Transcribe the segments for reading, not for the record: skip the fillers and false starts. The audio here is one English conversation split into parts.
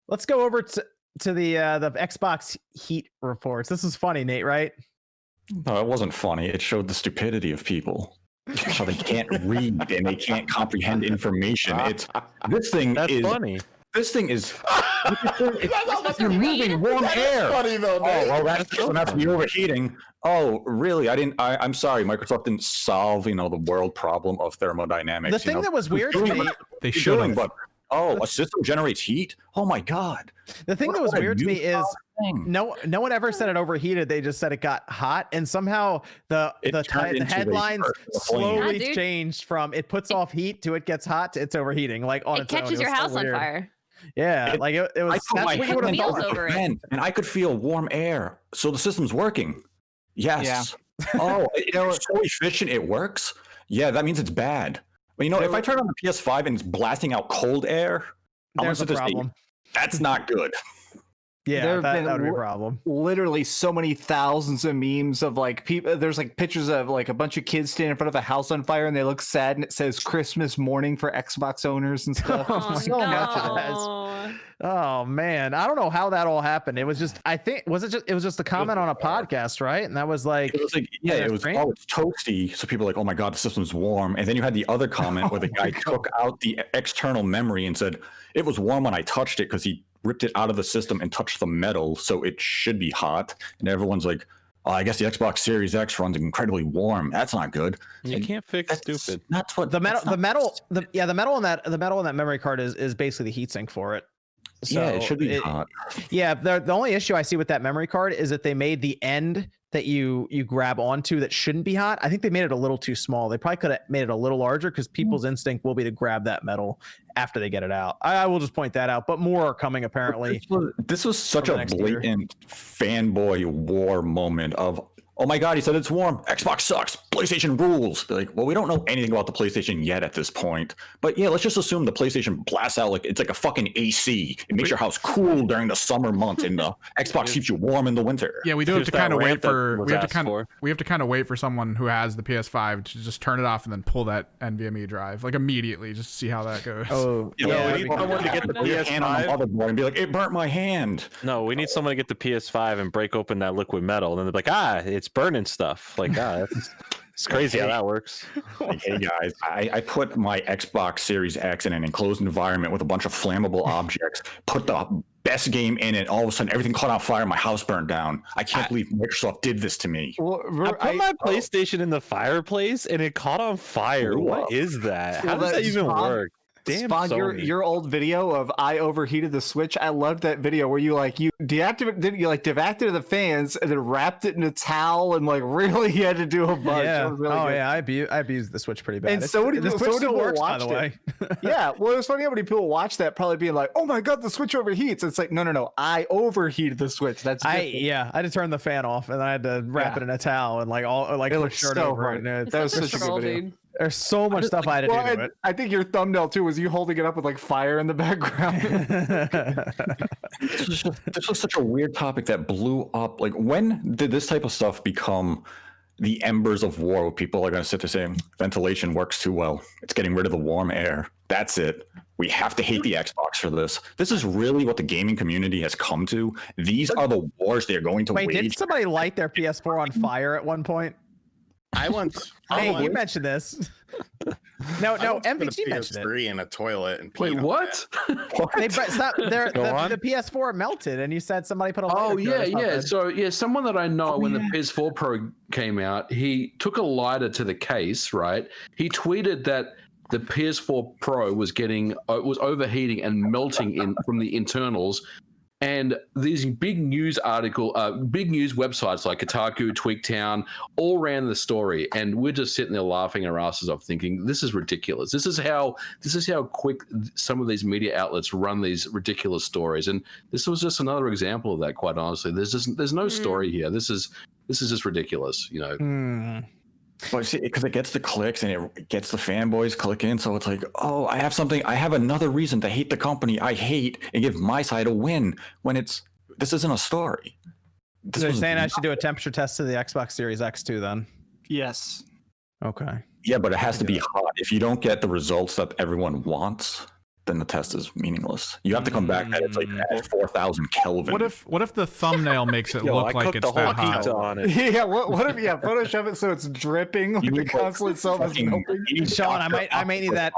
Let's go over to the Xbox Heat reports. This is funny, Nate, right? No, it wasn't funny. It showed the stupidity of people. How they can't read and they can't comprehend information. This thing That's is funny. This thing is it's removing warm air. Funny though, Oh, well, that's the overheating. Oh, really? I'm sorry. Microsoft didn't solve, the world problem of thermodynamics. The thing that was weird to me, they should have. But a system generates heat. Oh my god. The thing that was weird to me is no one ever said it overheated. They just said it got hot, and somehow the headlines slowly changed from it puts off heat to it gets hot to it's overheating. Like on it catches your house on fire. Yeah, like it was. That's what you would have done over it. And I could feel warm air, so the system's working. Yes. Yeah. Oh, it's so efficient. It works. Yeah, that means it's bad. But if I turn on the PS5 and it's blasting out cold air, there's a problem. That's not good. Yeah, that would be a problem. Literally so many thousands of memes of like people. There's like pictures of like a bunch of kids standing in front of a house on fire and they look sad and it says Christmas morning for Xbox owners and stuff. Much of that. Oh man, I don't know how that all happened. It was just, it was just a comment on a podcast, right? And that was like, it's toasty. So people are like, oh my god, the system's warm. And then you had the other comment where the guy took out the external memory and said it was warm when I touched it because he ripped it out of the system and touched the metal, so it should be hot. And everyone's like, oh, I guess the Xbox Series X runs incredibly warm. That's not good. You can't fix stupid. That's what the metal in that memory card is basically the heatsink for it. So yeah, it should be hot. Yeah, the only issue I see with that memory card is that they made the end that you grab onto that shouldn't be hot. I think they made it a little too small. They probably could have made it a little larger because people's instinct will be to grab that metal after they get it out. I will just point that out, but more are coming apparently. This was such a blatant fanboy war moment of, oh my god, he said it's warm. Xbox sucks. PlayStation rules. They're like, well, we don't know anything about the PlayStation yet at this point. But yeah, let's just assume the PlayStation blasts out like it's like a fucking AC. It makes your house cool during the summer months, and the Xbox keeps you warm in the winter. Yeah, we do have to kind of wait for we have to kind of wait for someone who has the PS5 to just turn it off and then pull that NVMe drive like immediately, just to see how that goes. Oh, yeah, we need someone to get the PS5 on the motherboard and be like, it burnt my hand. No, we need someone to get the PS5 and break open that liquid metal, and then they're like, it's burning stuff. Like, it's crazy how that works. Like, hey guys, I put my Xbox Series X in an enclosed environment with a bunch of flammable objects, put the best game in it, all of a sudden everything caught on fire, my house burned down. I can't believe Microsoft did this to me. Well, I put my PlayStation in the fireplace and it caught on fire. What is that? How does that even work? Damn, Spawn, your old video of I overheated the Switch. I loved that video where you deactivated the fans and then wrapped it in a towel and like really had to do a bunch. Yeah. Really good. Yeah, I abused the Switch pretty bad. And so many people works, watched by the way. Yeah, well, it was funny how many people watched that, probably being like, "Oh my god, the Switch overheats." It's like, no, I overheated the Switch. That's I had to turn the fan off and I had to wrap it in a towel and put a shirt over it. That was such a good video. There's so much stuff I had to do to it. I think your thumbnail too was you holding it up with like fire in the background. This was such a weird topic that blew up. Like, when did this type of stuff become the embers of war where people are going to sit there saying ventilation works too well, it's getting rid of the warm air? That's it. We have to hate the Xbox for this. This is really what the gaming community has come to. These are the wars they're going to wage. Wait, did somebody light their PS4 on fire at one point? You mentioned this. No, MVG mentioned it. In a toilet and wait, what? The PS4 melted, and you said somebody put a. Oh yeah. So someone that I know when the PS4 Pro came out, he took a lighter to the case. Right, he tweeted that the PS4 Pro was overheating and melting from the internals. And these big news websites like Kotaku, Tweaktown all ran the story, and we're just sitting there laughing our asses off, thinking this is ridiculous. This is how quick some of these media outlets run these ridiculous stories, and this was just another example of that. Quite honestly, there's no story here. This is just ridiculous, Well, see, because it gets the clicks and it gets the fanboys clicking, so it's like, oh, I have another reason to hate the company I hate and give my side a win when this isn't a story. So you're saying I should do a temperature test to the Xbox Series X too then? Yes. Okay. Yeah, but it has to be hot. If you don't get the results that everyone wants, then the test is meaningless. You have to come back that it's like at 4,000 Kelvin. What if the thumbnail makes it look like it's that hot? On it. Yeah, what if Photoshop it so it's dripping like the console itself is melting? Sean, I might need that.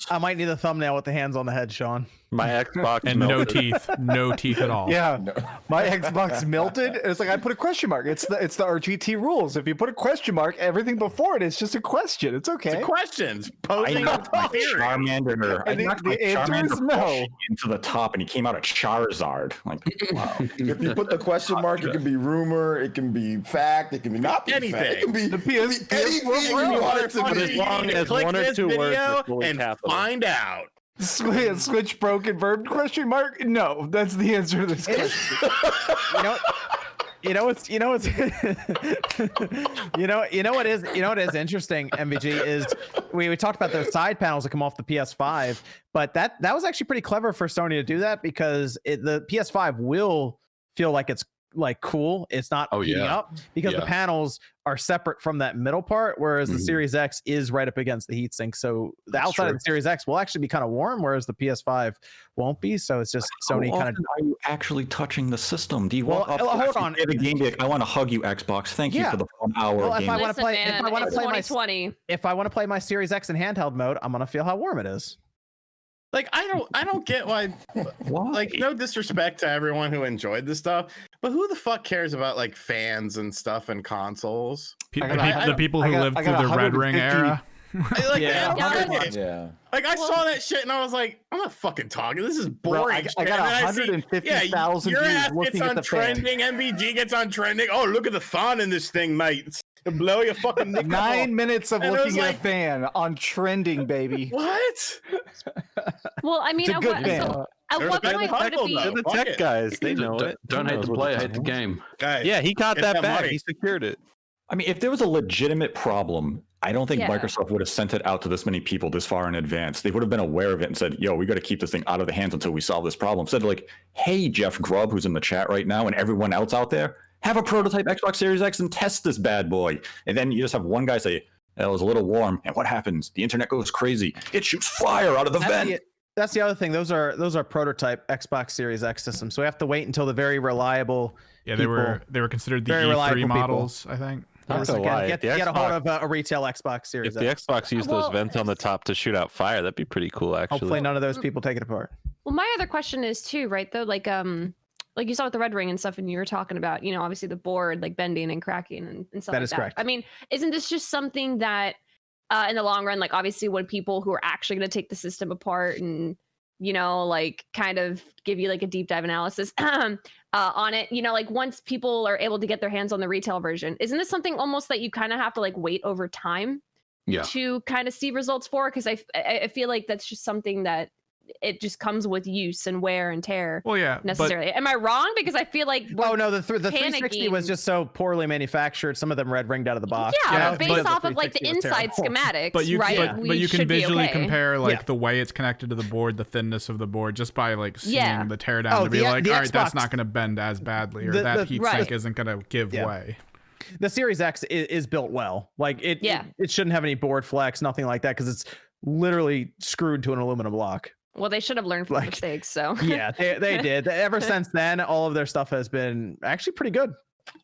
I might need the thumbnail with the hands on the head, Sean. My Xbox And no teeth at all. Yeah, my Xbox melted. It's like I put a question mark. It's the RGT rules. If you put a question mark, everything before it is just a question. It's okay. It's questions. I Posing knocked my Charmander. I And knocked the my answer is Charmander no. into the top, and he came out a Charizard. Like, wow. If you put the question mark, it can be rumor, it can be fact, it can be not be Anything. fact. It can be The PS4 anything you want it to As be. long as Click one or this two words video are fully and capital. find out. Switch broken verb question mark? No, that's the answer to this question. What is interesting, MVG, is we talked about those side panels that come off the PS5, but that was actually pretty clever for Sony to do that, because the PS5 will feel like it's like cool. It's not heating up because the panels are separate from that middle part, whereas the Series X is right up against the heatsink. So the outside of the Series X will actually be kind of warm, whereas the PS5 won't be. So it's just Sony kind of. Are you actually touching the system? Do you walk up? Hold on. The game, be like, I want to hug you, Xbox. Thank you for the 1 hour. Well, game. if I want to play, Listen, if I want to play my 2020. if I want to play my Series X in handheld mode, I'm gonna feel how warm it is. Like I don't get why. Like, no disrespect to everyone who enjoyed this stuff, but who the fuck cares about like fans and stuff and consoles? The people who lived through the Red Ring era. Like, Yeah. like I saw that shit and I was like, I'm not fucking talking. This is boring. I got And then 150,000 your views ass looking gets at on the fan. trending. MVG gets on trending. Oh, look at the font in this thing, mate. It'll blow your fucking nick 9 minutes of And it was looking at like- a fan on trending, baby. What? Well, I mean, It's a at good what, fan. so, at There's what been point would it hustle, be? though. They're the Fuck tech it. guys. They know it. Don't hate the player, hate the game. Guys, Yeah, he got get that that back. money. He secured it. I mean, if there was a legitimate problem, I don't think Yeah. Microsoft would have sent it out to this many people this far in advance. They would have been aware of it and said, yo, we got to keep this thing out of the hands until we solve this problem. Instead of like, hey, Jeff Grubb, who's in the chat right now, and everyone else out there, have a prototype Xbox Series X and test this bad boy. And then you just have one guy say, it was a little warm. And what happens? The internet goes crazy. It shoots fire out of the vent. That's the other thing. Those are prototype Xbox Series X systems. So we have to wait until the very reliable. Yeah, they were considered the Very reliable E3 people. models, I think. Not gonna lie, Get if the a hold Xbox- of a retail Xbox Series If the X. Xbox used those vents on the top to shoot out fire, that'd be pretty cool, actually. Hopefully none of those people take it apart. Well, my other question is too, right? Though, like you saw with the Red Ring and stuff, and you were talking about, obviously the board like bending and cracking and stuff That like is that. correct. I mean, isn't this just something that, in the long run, like obviously when people who are actually going to take the system apart and like kind of give you like a deep dive analysis on it, like once people are able to get their hands on the retail version, isn't this something almost that you kind of have to like wait over time to kind of see results for? Because I feel like that's just something that it just comes with use and wear and tear. Well, yeah. Necessarily. Am I wrong? Because I feel like Oh no, the 360 was just so poorly manufactured. Some of them red ringed out of the box. Yeah, Yeah, based but- off of like the 360 was inside terrible. schematics, right? But you can visually compare like Yeah. the way it's connected to the board, the thinness of the board, just by like seeing Yeah. the teardown Oh, to be the- like, the all right, that's Xbox- not going to bend as badly, or The- that the- heat Right. sink isn't going to give Yeah. way. The Series X is built well. Like it shouldn't have any board flex, nothing like that, because it's literally screwed to an aluminum block. Well, they should have learned from Like- mistakes. So Yeah, they did. Ever since then, all of their stuff has been actually pretty good.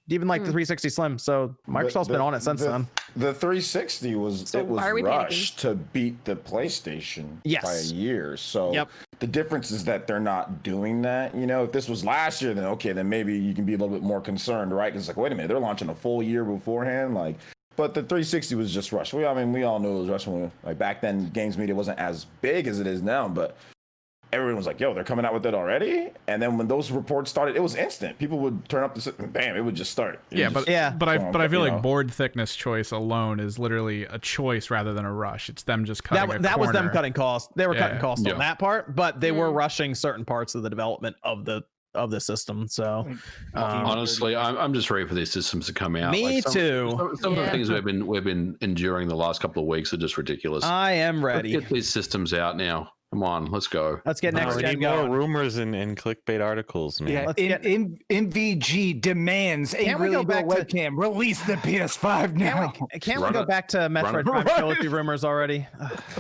Even like the 360 Slim. So Microsoft's been on it since then. The 360 was So why are we rushed to beat the PlayStation by a year. So the difference is that they're not doing that. If this was last year, then okay, then maybe you can be a little bit more concerned, right? Because it's like, wait a minute, they're launching a full year beforehand, like. But the 360 was just rushed. We all knew it was rushed when back then games media wasn't as big as it is now, but everyone was like, yo, they're coming out with it already. And then when those reports started, it was instant. People would turn up the system, bam, it would just start. But I feel like board thickness choice alone is literally a choice rather than a rush. It's them just cutting That was them corner. cutting costs. They were cutting costs on that part, but they were rushing certain parts of the development of the system. So honestly, I'm just ready for these systems to come out. Me too. Some of the things we've been enduring the last couple of weeks are just ridiculous. I am ready. Let's get these systems out now. Come on, let's go. Let's get next we gen need more going. rumors and clickbait articles, man. Yeah, MVG demands a Can't we really go back good webcam. Release the PS5 now. Can't we go back to Metroid Prime Trilogy rumors already?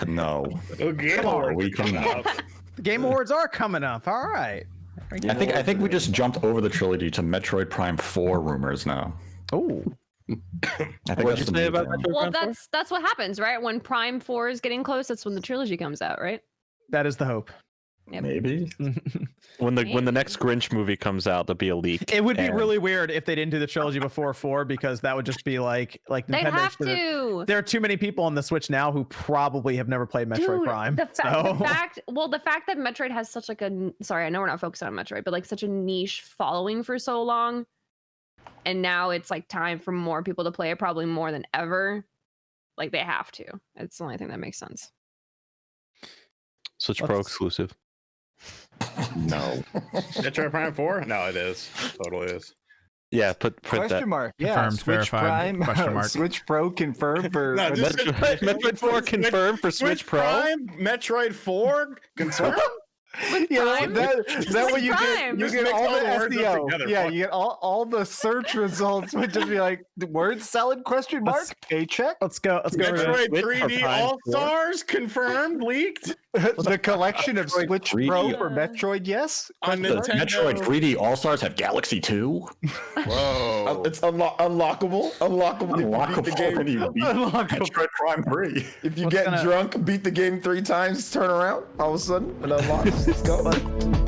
No. Okay. No, we cannot. The Game Awards are coming up. All right. I think we just jumped over the trilogy to Metroid Prime 4 rumors now. Oh. I think What'd you say about Metroid Well, Prime 4? that's what happens, right? When Prime 4 is getting close, that's when the trilogy comes out, right? That is the hope. Yep. Maybe. When the next Grinch movie comes out, there'll be a leak. It would be really weird if they didn't do the trilogy before 4, because that would just be like They'd Nintendo. have to. There are too many people on the Switch now who probably have never played Metroid Prime. The fact that Metroid has such like a, sorry, I know we're not focused on Metroid, but like such a niche following for so long, and now it's like time for more people to play it, probably more than ever. Like they have to. It's the only thing that makes sense. Switch Pro exclusive. No. Metroid Prime 4? No, it is. Totally is. Yeah, put question that. mark. Yeah, Confirmed, Switch verified, Prime, question mark. Switch Pro confirmed for No, just Metroid 4 confirmed for Switch Pro. Prime, Metroid 4 confirmed. Yeah, Prime? that way you Prime. get Just get mix all all the the words up SEO. together. Yeah, Fuck. you get all the search results would just be like the word salad question mark paycheck. Let's go. Let's go. Metroid Switch for 3D Prime All Stars confirmed, leaked The collection of Switch 3D. Pro for Metroid, yes. on The Nintendo. Metroid 3D All Stars have Galaxy 2. Whoa! It's unlockable. Unlockable. If you beat the game. When you beat Metroid Prime 3. If you get drunk, beat the game 3 times, turn around, all of a sudden, it unlocks. Let's go.